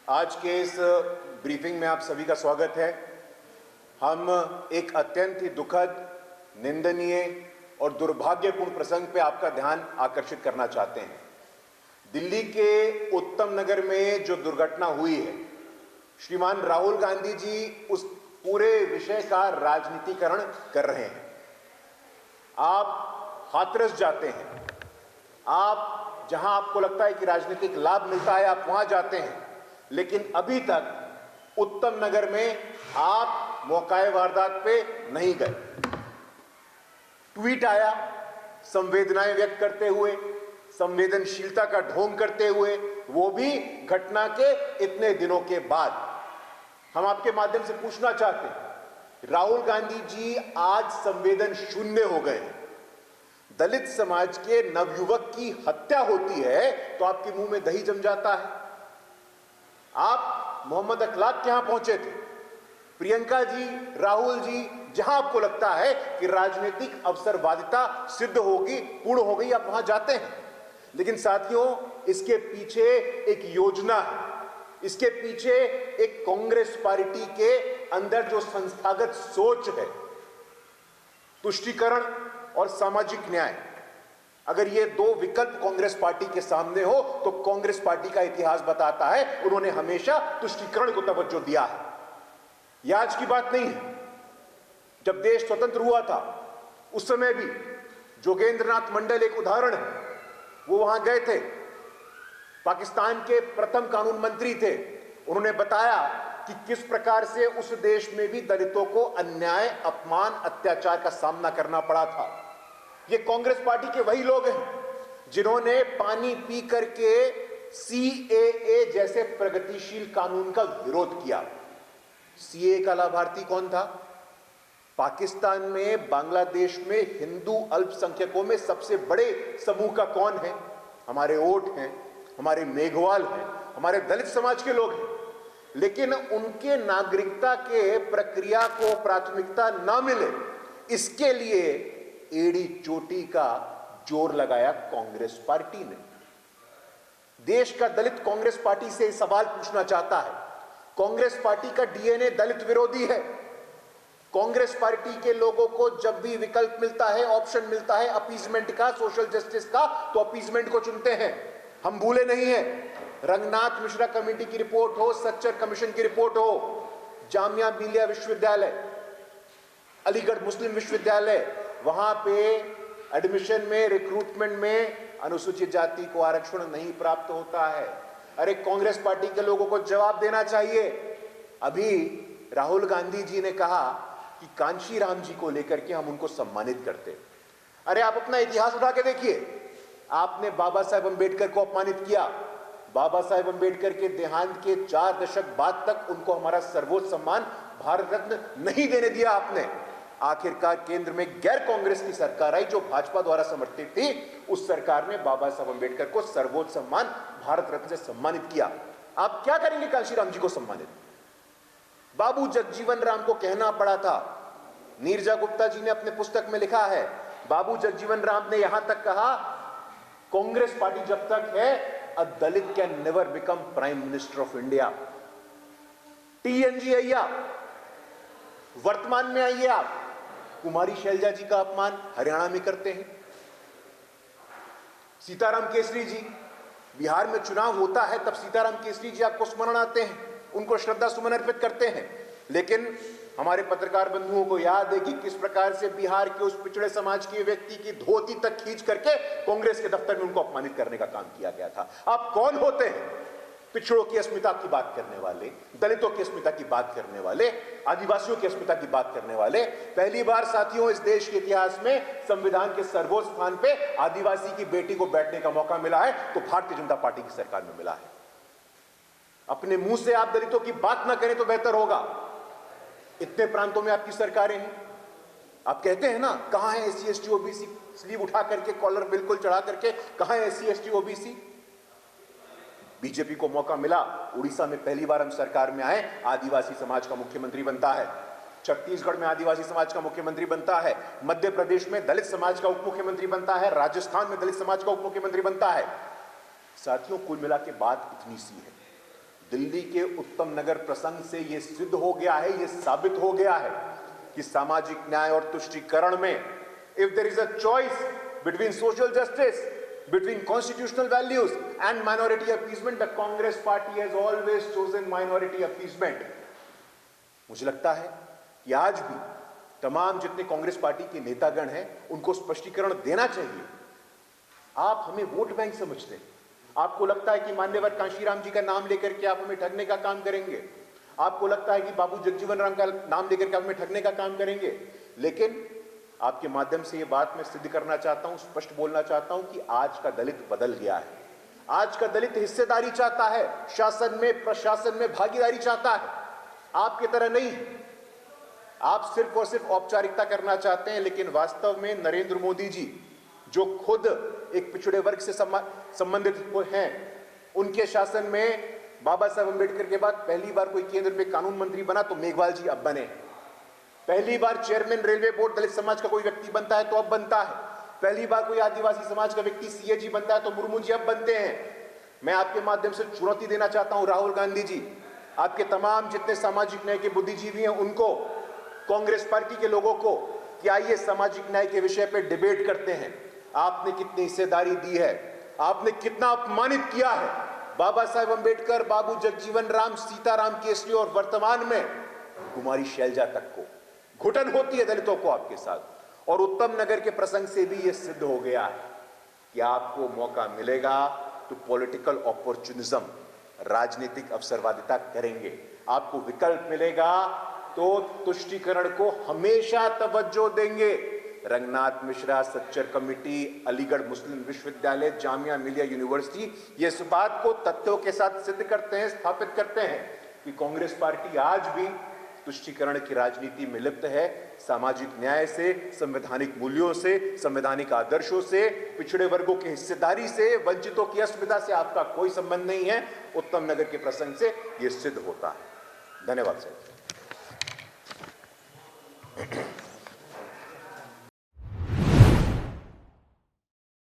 आज के इस ब्रीफिंग में आप सभी का स्वागत है। हम एक अत्यंत ही दुखद, निंदनीय और दुर्भाग्यपूर्ण प्रसंग पे आपका ध्यान आकर्षित करना चाहते हैं। दिल्ली के उत्तम नगर में जो दुर्घटना हुई है, श्रीमान राहुल गांधी जी उस पूरे विषय का राजनीतिकरण कर रहे हैं। आप हाथरस जाते हैं, आप जहां आपको लगता है कि राजनीतिक लाभ मिलता है आप वहां जाते हैं, लेकिन अभी तक उत्तम नगर में आप मौकाए वारदात पे नहीं गए। ट्वीट आया संवेदनाएं व्यक्त करते हुए, संवेदनशीलता का ढोंग करते हुए, वो भी घटना के इतने दिनों के बाद। हम आपके माध्यम से पूछना चाहते हैं, राहुल गांधी जी आज संवेदन शून्य हो गए। दलित समाज के नवयुवक की हत्या होती है तो आपके मुंह में दही जम जाता है। आप मोहम्मद अखलाक के यहां पहुंचे थे, प्रियंका जी, राहुल जी, जहां आपको लगता है कि राजनीतिक अवसरवादिता सिद्ध होगी, पूर्ण हो गई, आप वहां जाते हैं। लेकिन साथियों, इसके पीछे एक योजना है, इसके पीछे एक कांग्रेस पार्टी के अंदर जो संस्थागत सोच है, तुष्टीकरण और सामाजिक न्याय। अगर ये दो विकल्प कांग्रेस पार्टी के सामने हो तो कांग्रेस पार्टी का इतिहास बताता है उन्होंने हमेशा तुष्टीकरण को तवज्जो दिया है। यह आज की बात नहीं है। जब देश स्वतंत्र हुआ था उस समय भी जोगेंद्रनाथ मंडल एक उदाहरण है। वो वहां गए थे, पाकिस्तान के प्रथम कानून मंत्री थे। उन्होंने बताया कि किस प्रकार से उस देश में भी दलितों को अन्याय, अपमान, अत्याचार का सामना करना पड़ा था। ये कांग्रेस पार्टी के वही लोग हैं जिन्होंने पानी पी करके सीएए जैसे प्रगतिशील कानून का विरोध किया। सीएए का लाभार्थी कौन था? पाकिस्तान में, बांग्लादेश में हिंदू अल्पसंख्यकों में सबसे बड़े समूह का कौन है? हमारे ओट हैं, हमारे मेघवाल हैं, हमारे दलित समाज के लोग हैं। लेकिन उनके नागरिकता के प्रक्रिया को प्राथमिकता ना मिले, इसके लिए एड़ी चोटी का जोर लगाया कांग्रेस पार्टी ने। देश का दलित कांग्रेस पार्टी से सवाल पूछना चाहता है। कांग्रेस पार्टी का डीएनए दलित विरोधी है। कांग्रेस पार्टी के लोगों को जब भी विकल्प मिलता है, ऑप्शन मिलता है अपीजमेंट का, सोशल जस्टिस का, तो अपीजमेंट को चुनते हैं। हम भूले नहीं हैं। रंगनाथ मिश्रा कमेटी की रिपोर्ट हो, सच्चर कमीशन की रिपोर्ट हो, जामिया मिलिया विश्वविद्यालय, अलीगढ़ मुस्लिम विश्वविद्यालय, वहां पे एडमिशन में, रिक्रूटमेंट में अनुसूचित जाति को आरक्षण नहीं प्राप्त होता है। अरे कांग्रेस पार्टी के लोगों को जवाब देना चाहिए। अभी राहुल गांधी जी ने कहा कि कांशीराम जी को लेकर के हम उनको सम्मानित करते। अरे आप अपना इतिहास उठा के देखिए। आपने बाबा साहेब अंबेडकर को अपमानित किया। बाबा साहेब अंबेडकर के देहांत के 4 दशक बाद तक उनको हमारा सर्वोच्च सम्मान भारत रत्न नहीं देने दिया आपने। आखिरकार केंद्र में गैर कांग्रेस की सरकार आई जो भाजपा द्वारा समर्थित थी। उस सरकार ने बाबा साहब अंबेडकर को सर्वोच्च सम्मान भारत रत्न से सम्मानित किया। आप क्या करेंगे कांशीराम जी को सम्मानित? बाबू जगजीवन राम को कहना पड़ा था। नीरजा गुप्ता जी ने अपने पुस्तक में लिखा है, बाबू जगजीवन राम ने यहां तक कहा, कांग्रेस पार्टी जब तक है, a Dalit can never become prime minister of India. TNG अय्या, वर्तमान में आइए आप, कुमारी शैलजा जी का अपमान हरियाणा में करते हैं। सीताराम केसरी जी, बिहार में चुनाव होता है तब सीताराम केसरी जी आपको स्मरण आते हैं, उनको श्रद्धा सुमन अर्पित करते हैं। लेकिन हमारे पत्रकार बंधुओं को याद है कि किस प्रकार से बिहार के उस पिछड़े समाज के व्यक्ति की धोती तक खींच करके कांग्रेस के दफ्तर में उनको अपमानित करने का काम किया गया था। आप कौन होते हैं पिछड़ों की अस्मिता की बात करने वाले, दलितों की अस्मिता की बात करने वाले, आदिवासियों की अस्मिता की बात करने वाले? पहली बार साथियों इस देश के इतिहास में संविधान के सर्वोच्च स्थान पे आदिवासी की बेटी को बैठने का मौका मिला है तो भारतीय जनता पार्टी की सरकार में मिला है। अपने मुंह से आप दलितों की बात ना करें तो बेहतर होगा। इतने प्रांतों में आपकी सरकारें हैं। आप कहते हैं ना, कहां है एससी एसटी ओबीसी? स्लीव उठा करके, कॉलर बिल्कुल चढ़ा करके, कहां है एससी एसटी ओबीसी? बीजेपी को मौका मिला, उड़ीसा में पहली बार हम सरकार में आए, आदिवासी समाज का मुख्यमंत्री बनता है। छत्तीसगढ़ में आदिवासी समाज का मुख्यमंत्री बनता है। मध्य प्रदेश में दलित समाज का उप मुख्यमंत्री बनता है। राजस्थान में दलित समाज का उप मुख्यमंत्री बनता है। साथियों, कुल मिला के बात इतनी सी है, दिल्ली के उत्तम नगर प्रसंग से यह सिद्ध हो गया है, यह साबित हो गया है कि सामाजिक न्याय और तुष्टीकरण में if there is a choice between social justice, between constitutional values and minority appeasement, the Congress party has always chosen minority appeasement. मुझे लगता है कि आज भी तमाम जितने कांग्रेस पार्टी के नेतागण हैं उनको स्पष्टीकरण देना चाहिए। आप हमें वोट बैंक समझते हैं, आपको लगता है कि मान्यवर कांशीराम जी का नाम लेकर के आप हमें ठगने का काम करेंगे, आपको लगता है कि बाबू जगजीवन राम का नाम लेकर के आप हमें ठगने का काम करेंगे, लेकिन आपके माध्यम से यह बात मैं सिद्ध करना चाहता हूं, स्पष्ट बोलना चाहता हूं कि आज का दलित बदल गया है। आज का दलित हिस्सेदारी चाहता है, शासन में प्रशासन में भागीदारी चाहता है, आपकी तरह नहीं। आप सिर्फ और सिर्फ औपचारिकता करना चाहते हैं, लेकिन वास्तव में नरेंद्र मोदी जी जो खुद एक पिछड़े वर्ग से संबंधित हैं, उनके शासन में बाबा साहब अम्बेडकर के बाद पहली बार कोई केंद्र में कानून मंत्री बना तो मेघवाल जी अब बने। पहली बार चेयरमैन रेलवे बोर्ड दलित समाज का कोई व्यक्ति बनता है तो अब बनता है। पहली बार कोई आदिवासी समाज का व्यक्ति सीएजी बनता है तो मुर्मू जी अब बनते हैं। मैं आपके माध्यम से चुनौती देना चाहता हूं राहुल गांधी जी, आपके तमाम जितने सामाजिक न्याय के बुद्धिजीवी हैं उनको, कांग्रेस पार्टी के लोगों को, कि आइए सामाजिक न्याय के विषय पर डिबेट करते हैं। आपने कितनी हिस्सेदारी दी है, आपने कितना अपमानित किया है बाबा साहेब अम्बेडकर, बाबू जगजीवन राम, सीताराम केसरी और वर्तमान में कुमारी शैलजा तक को। घुटन होती है दलितों को आपके साथ। और उत्तम नगर के प्रसंग से भी यह सिद्ध हो गया है कि आपको मौका मिलेगा तो पॉलिटिकल अपॉर्चुनिज्म, राजनीतिक अवसरवादिता करेंगे। आपको विकल्प मिलेगा तो तुष्टीकरण को हमेशा तवज्जो देंगे। रंगनाथ मिश्रा, सच्चर कमेटी, अलीगढ़ मुस्लिम विश्वविद्यालय, जामिया मिलिया यूनिवर्सिटी ये इस बात को तथ्यों के साथ सिद्ध करते हैं, स्थापित करते हैं कि कांग्रेस पार्टी आज भी तुष्टीकरण की राजनीति में लिप्त है। सामाजिक न्याय से, संवैधानिक मूल्यों से, संवैधानिक आदर्शों से, पिछड़े वर्गों की हिस्सेदारी से, वंचितों की अस्मिता से आपका कोई संबंध नहीं है। उत्तम नगर के प्रसंग से यह सिद्ध होता है। धन्यवाद सर।